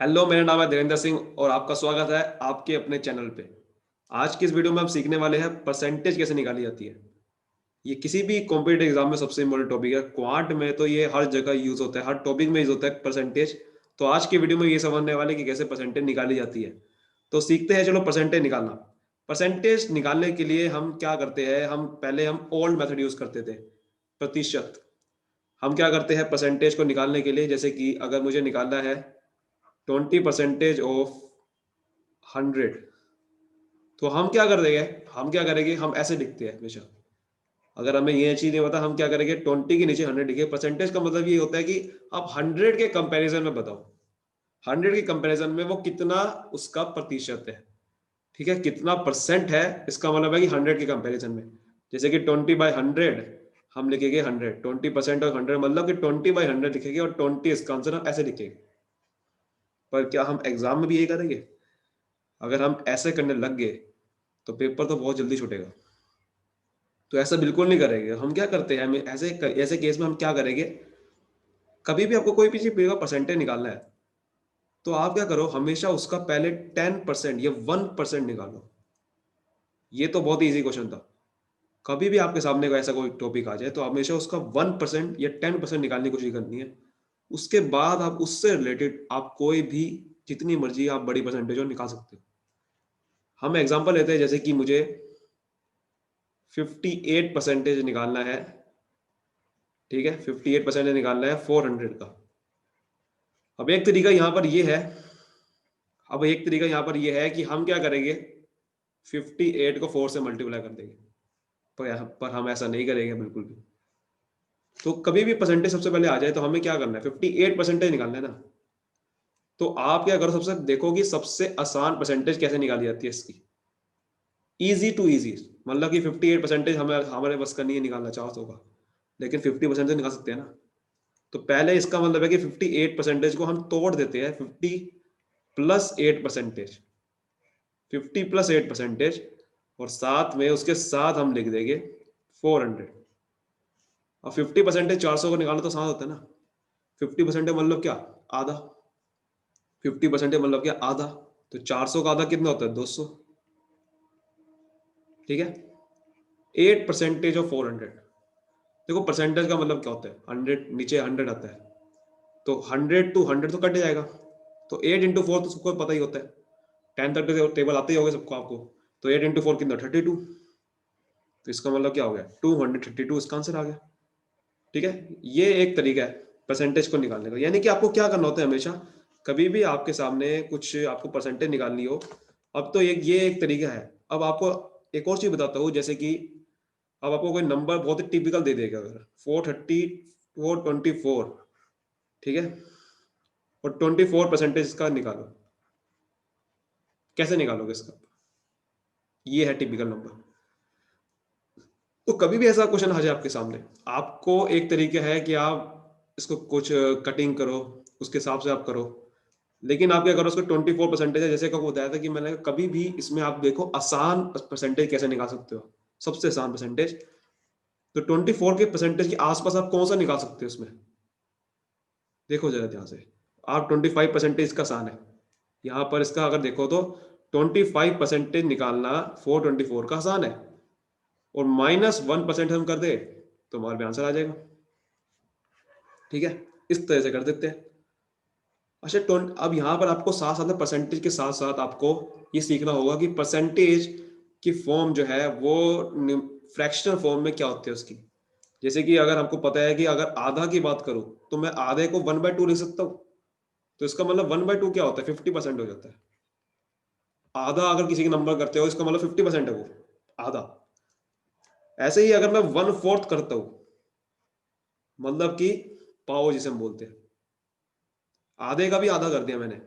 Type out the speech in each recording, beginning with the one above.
Hello, मेरा नाम है धीरेन्द्र सिंह और आपका स्वागत है आपके अपने चैनल पे। आज की इस वीडियो में हम सीखने वाले हैं परसेंटेज कैसे निकाली जाती है। ये किसी भी कॉम्पिटिटिव एग्जाम में सबसे इम्पोर्टेंट टॉपिक है। क्वांट में तो ये हर जगह यूज होता है, हर टॉपिक में यूज होता है परसेंटेज। तो आज की वीडियो में ये समझने वाले कि कैसे परसेंटेज निकाली जाती है। तो सीखते हैं, चलो परसेंटेज निकालना। परसेंटेज निकालने के लिए हम क्या करते हैं, हम ओल्ड मेथड यूज करते थे, प्रतिशत। हम क्या करते हैं परसेंटेज को निकालने के लिए, जैसे कि अगर मुझे निकालना है 20% ऑफ 100, तो हम क्या करेंगे, हम ऐसे लिखते हैं हमेशा। अगर हमें ये चीज नहीं पता, हम क्या करेंगे, 20 के नीचे 100 लिखे। परसेंटेज का मतलब ये होता है कि आप 100 के कंपैरिजन में बताओ, 100 के कंपैरिजन में वो कितना उसका प्रतिशत है। ठीक है, कितना परसेंट है, इसका मतलब है कि 100 के कंपैरिजन में। जैसे कि 20/100 हम लिखेंगे 100, 20% और 100 मतलब कि 20/100 लिखेंगे और 20 इसका आंसर हम ऐसे लिखेंगे। पर क्या हम एग्जाम में भी यही करेंगे? अगर हम ऐसे करने लग गए तो पेपर तो बहुत जल्दी छूटेगा। तो ऐसा बिल्कुल नहीं करेंगे। हम क्या करते हैं, हमें ऐसे ऐसे केस में हम क्या करेंगे, कभी भी आपको कोई भी चीज का परसेंटेज निकालना है तो आप क्या करो, हमेशा उसका पहले 10% या 1% निकालो। ये तो बहुत ईजी क्वेश्चन था। कभी भी आपके सामने ऐसा कोई टॉपिक आ जाए तो हमेशा उसका 1% या 10% निकालने की कोशिश करनी है। उसके बाद आप उससे रिलेटेड आप कोई भी, जितनी मर्जी आप बड़ी परसेंटेज हो निकाल सकते हो। हम एग्जांपल लेते हैं, जैसे कि मुझे 58% निकालना है। ठीक है, 58% निकालना है 400 का। अब एक तरीका यहाँ पर ये है अब एक तरीका यहाँ पर ये है कि हम क्या करेंगे, 58 को 4 से मल्टीप्लाई कर देंगे। पर हम ऐसा नहीं करेंगे बिल्कुल भी। तो कभी भी परसेंटेज सबसे पहले आ जाए तो हमें क्या करना है, 58% निकालना है ना। तो आप क्या करो, सबसे देखो कि सबसे आसान परसेंटेज कैसे निकाली जाती है इसकी। इजी टू इजी, मतलब कि 58% हमें हमारे बस का नहीं है निकालना 400 का, लेकिन 50% तो निकाल सकते हैं ना। तो पहले इसका मतलब है कि 58% को हम तोड़ देते हैं, 50+8%, 50+8%, और साथ में उसके साथ हम लिख देंगे 400। और 50% 400 को निकालो तो 7 होता है ना। 50% मतलब क्या, आधा। 50% मतलब क्या, आधा। तो 400 का आधा कितना होता है, 200। ठीक है, 8% ऑफ 400। देखो परसेंटेज का मतलब क्या होता है, 100 नीचे 100 आता है, तो 100 to 100 तो कट जाएगा। तो 8 into 4 तो सबको पता ही होता है, 10 तक के टेबल आते ही होंगे सबको आपको। तो 8 into 4 कितना, 32। तो इसका मतलब क्या हो गया, 232 इसका आंसर आ गया। ठीक है, ये एक तरीका है परसेंटेज को निकालने का। यानी कि आपको क्या करना होता है, हमेशा कभी भी आपके सामने कुछ आपको परसेंटेज निकालनी हो। अब तो ये एक तरीका है। अब आपको एक और चीज बताता हूँ, जैसे कि अब आपको कोई नंबर बहुत ही टिपिकल दे देगा, अगर 430, 424, ठीक है, और 24% इसका निकालो। कैसे निकालोगे इसका, ये है टिपिकल नंबर। तो कभी भी ऐसा क्वेश्चन आ जाए आपके सामने, आपको एक तरीका है कि आप इसको कुछ कटिंग करो, उसके हिसाब से आप करो। लेकिन आप क्या करो, उसको 24% है, जैसे को बताया था कि मैंने, कभी भी इसमें आप देखो आसान परसेंटेज कैसे निकाल सकते हो, सबसे आसान परसेंटेज। तो 24 के परसेंटेज के आसपास आप कौन सा निकाल सकते हो इसमें, देखो जरा ध्यान से। आप 25% का आसान है, यहाँ पर इसका अगर देखो तो 25% निकालना 424 का आसान है, और -1% हम कर दे तो हमारे आंसर आ जाएगा। ठीक है, इस तरह से कर देते हैं। अच्छा, अब यहाँ पर आपको साथ साथ में परसेंटेज के साथ साथ आपको ये सीखना होगा कि परसेंटेज की फॉर्म जो है वो फ्रैक्शनल फॉर्म में क्या होती है उसकी। जैसे कि अगर हमको पता है कि अगर आधा की बात करूं तो मैं आधे को 1/2 लिख सकता हूँ। तो इसका मतलब 1/2 क्या होता है, 50% हो जाता है। आधा अगर किसी के नंबर करते हो इसका मतलब 50% है वो, आधा। ऐसे ही अगर मैं 1/4 करता हूं, मतलब कि पाओ जिसे हम बोलते हैं, आधे का भी आधा कर दिया मैंने,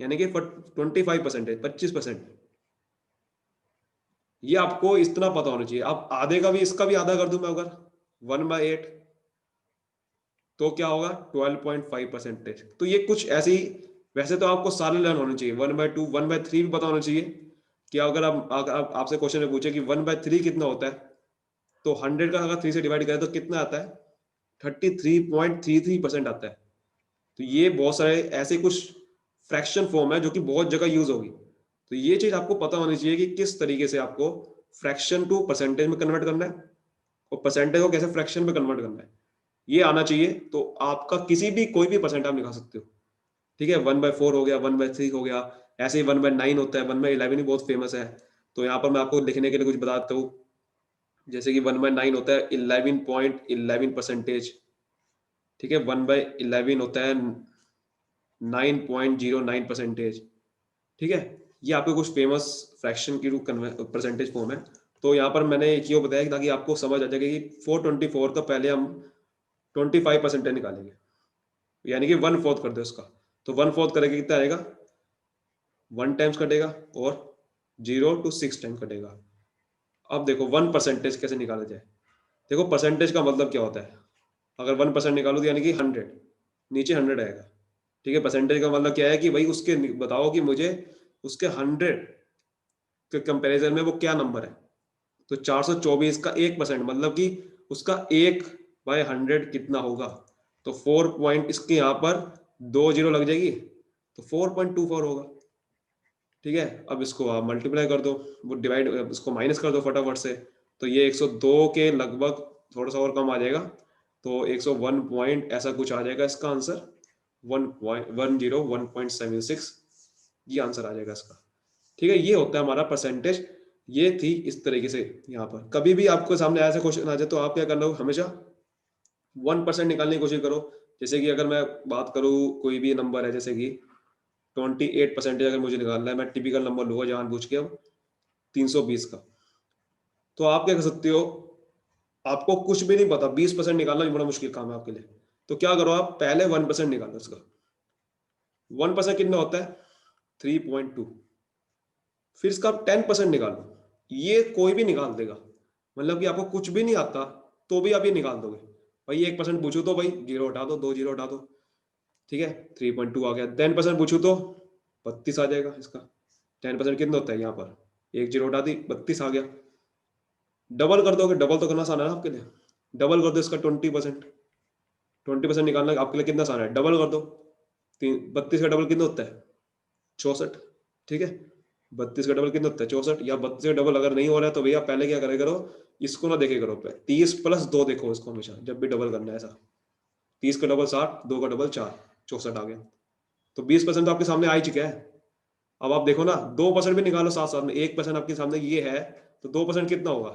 यानी कि 25% है, 25%। ये आपको इतना पता होना चाहिए। अब आधे का भी, इसका भी आधा कर दूं मैं अगर 1/8, तो क्या होगा, 12.5%। तो ये कुछ ऐसी, वैसे तो आपको सारे लर्न होने चाहिए, 1/2, 1/3 भी पता होना चाहिए। कि अगर आपसे क्वेश्चन में पूछे कि 1/3 कितना होता है, तो 100 का अगर 3 से डिवाइड करें तो कितना आता है, 33.33% आता है। तो ये बहुत सारे ऐसे कुछ फ्रैक्शन फॉर्म है जो कि बहुत जगह यूज होगी। तो ये चीज आपको पता होनी चाहिए कि किस तरीके से आपको फ्रैक्शन टू परसेंटेज में कन्वर्ट करना है और परसेंटेज को कैसे फ्रैक्शन में कन्वर्ट करना है, ये आना चाहिए। तो आपका किसी भी कोई भी परसेंट आप निकाल सकते हो। ठीक है, 1/4 हो गया, 1/3 हो गया, ऐसे ही 1/9 होता है, 1/11 भी बहुत फेमस है। तो यहाँ पर मैं आपको लिखने के लिए कुछ बताता हूँ। जैसे कि 1/9 होता है 11.11%। ठीक है, 1/11 होता है 9.09%। ठीक है, ये आपके कुछ फेमस फ्रैक्शन की परसेंटेज फॉर्म है। तो यहाँ पर मैंने क्यों बताया कि ताकि आपको समझ आ जाएगा कि 424 का पहले हम 25% निकालेंगे, यानी कि 1/4 कर दे उसका। तो 1/4 करेंगे कितना आएगा, 1 टाइम्स कटेगा और 0 to 6 टाइम्स कटेगा। अब देखो 1% कैसे निकाला जाए। देखो परसेंटेज का मतलब क्या होता है, अगर 1% निकालो तो यानी कि 100, नीचे 100 आएगा। ठीक है, परसेंटेज का मतलब क्या है कि भाई उसके बताओ कि मुझे उसके 100 के कंपैरिजन में वो क्या नंबर है। तो 424 का 1% मतलब कि उसका 1/100 कितना होगा। तो 4 पॉइंट इसके यहाँ पर 2 जीरो लग जाएगी, तो 4.24 होगा। ठीक है, अब इसको आप मल्टीप्लाई कर दो, वो डिवाइड इसको माइनस कर दो फटाफट से। तो ये 102 के लगभग थोड़ा सा और कम आ जाएगा, तो 101 पॉइंट ऐसा कुछ आ जाएगा इसका आंसर, 1.101.76 ये आंसर आ जाएगा इसका। ठीक है, ये होता है हमारा परसेंटेज। ये थी इस तरीके से। यहाँ पर कभी भी आपको सामने ऐसा क्वेश्चन आ जाए तो आप क्या करना हो, हमेशा 1% निकालने की कोशिश करो। जैसे कि अगर मैं बात करूँ, कोई भी नंबर है जैसे कि 28% अगर मुझे निकालना है, मैं टिपिकल नंबर लूंगा जानबूझ के अब 320 का। तो आप क्या कर सकते हो, आपको कुछ भी नहीं पता, 20% निकालना भी बड़ा मुश्किल काम है आपके लिए। तो क्या करो, आप पहले 1% निकालो इसका। 1% कितना होता है, 3.2। फिर इसका आप 10% निकालो, ये कोई भी निकाल देगा। मतलब कि आपको कुछ भी नहीं आता तो भी आप ये निकाल दोगे। भाई 1% पूछू तो भाई जीरो हटा दो, 2 जीरो हटा दो। ठीक है, 3.2 आ गया। 10% पूछू तो 32 आ जाएगा इसका। 10% कितना होता है यहाँ पर, 1 जीरो हटा दी, 32 आ गया। डबल कर दोगे, डबल तो करना आसान है ना आपके लिए। डबल कर दो इसका 20%। 20% निकालना आपके लिए कितना आसान है, डबल कर दो। 32 का डबल कितना होता है, 64। ठीक है, 32 का डबल कितना होता है, 64। या 32 का डबल अगर नहीं हो रहा है तो भैया पहले क्या करे करो, इसको ना देखे करो, 30+2 देखो इसको हमेशा जब भी डबल करना है ऐसा। 30 का डबल 60, 2 का डबल 4, 64 आ गया। तो 20% तो आपके सामने आ ही चुका है। अब आप देखो ना, 2% भी निकालो साथ साथ में, 1% आपके सामने ये है, तो 2% कितना होगा,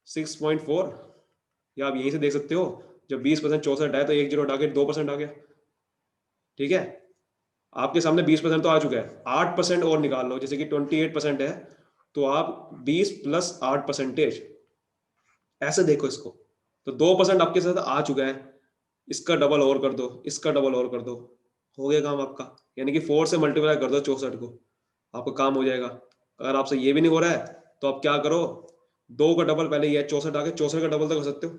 6.4। या आप यहीं से देख सकते हो, जब 20% 64 है तो 1 जीरो हटा के 2% आ गया। ठीक है, आपके सामने 20% तो आ चुका है, 8% और निकाल लो, जैसे कि 28% है, तो आप 20+8%, ऐसे देखो इसको। तो 2% आपके साथ आ चुका है, इसका डबल और कर दो, इसका डबल और कर दो, हो गया काम आपका। यानी कि 4 से मल्टीप्लाई कर दो 64 को, आपका काम हो जाएगा। अगर आपसे ये भी नहीं हो रहा है तो आप क्या करो, 2 का डबल पहले ये है 64 आगे, 64 का डबल तो कर सकते हो।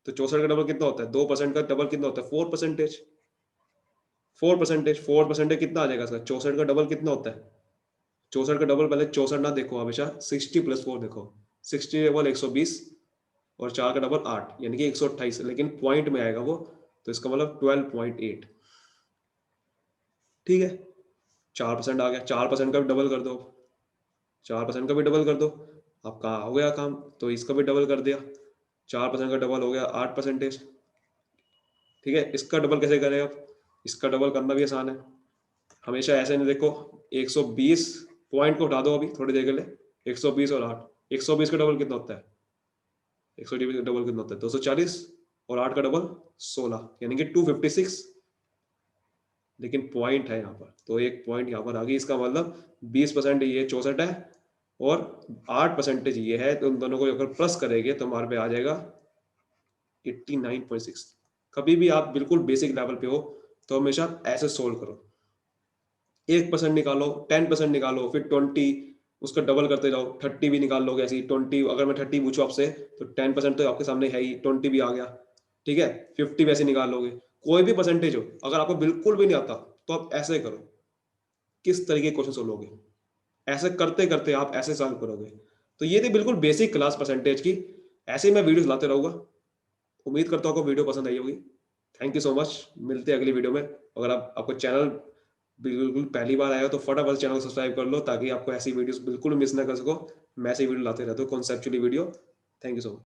तो 64 का डबल कितना होता है, 2% का डबल कितना होता है, 4%। 4% कितना आ जाएगा इसका, 64 का डबल कितना होता है। 64 का डबल पहले 64 ना देखो, हमेशा 60+4 देखो। 60 डबल 120 और 4 का डबल 8, यानी कि 128, लेकिन पॉइंट में आएगा वो। तो इसका मतलब 12.8। ठीक है, 4% आ गया, 4% का भी डबल कर दो, 4% का भी डबल कर दो, आपका हो गया काम। तो इसका भी डबल कर दिया, 4% का डबल हो गया 8%। ठीक है, इसका डबल कैसे करें आप, इसका डबल करना भी आसान है। हमेशा ऐसे नहीं देखो, 120 पॉइंट को उठा दो अभी थोड़ी देर के लिए, 120 और 8, 120 का डबल कितना होता है, 120 का डबल कितना होता है, 240, और 8 का डबल 16, यानी कि 256। लेकिन पॉइंट है यहाँ पर, तो एक पॉइंट यहाँ पर आ गई, इसका मतलब 20% ये 64 है और 8% ये है, तो उन दोनों को अगर प्लस करेंगे तो हमारे पे आ जाएगा 89.6। कभी भी आप बिल्कुल बेसिक लेवल पे हो तो हमेशा ऐसे सोल्व करो, 1% निकालो, 10% निकालो, फिर 20, उसका डबल करते जाओ, 30 भी निकाल लोगे ऐसे ही। 20 अगर मैं 30 पूछूं आपसे तो 10% तो आपके सामने है ही, 20 भी आ गया। ठीक है, 50 वैसे निकाल लोगे। कोई भी परसेंटेज हो, अगर आपको बिल्कुल भी नहीं आता तो आप ऐसे करो, किस तरीके क्वेश्चन सोल्व होगे, ऐसे करते करते आप ऐसे सॉल्व करोगे। तो ये थी बिल्कुल बेसिक क्लास परसेंटेज की। ऐसे ही मैं वीडियोस लाते रहूंगा। उम्मीद करता हूँ आपको वीडियो पसंद आई होगी। थैंक यू सो मच, मिलते हैं अगली वीडियो में। अगर आपको चैनल बिल्कुल पहली बार आए हो तो फटाफट चैनल को सब्सक्राइब कर लो ताकि आपको ऐसी वीडियोस बिल्कुल मिस ना कर सको। मैं ऐसी वीडियो लाते रहता हूँ, conceptually video. Thank you so much.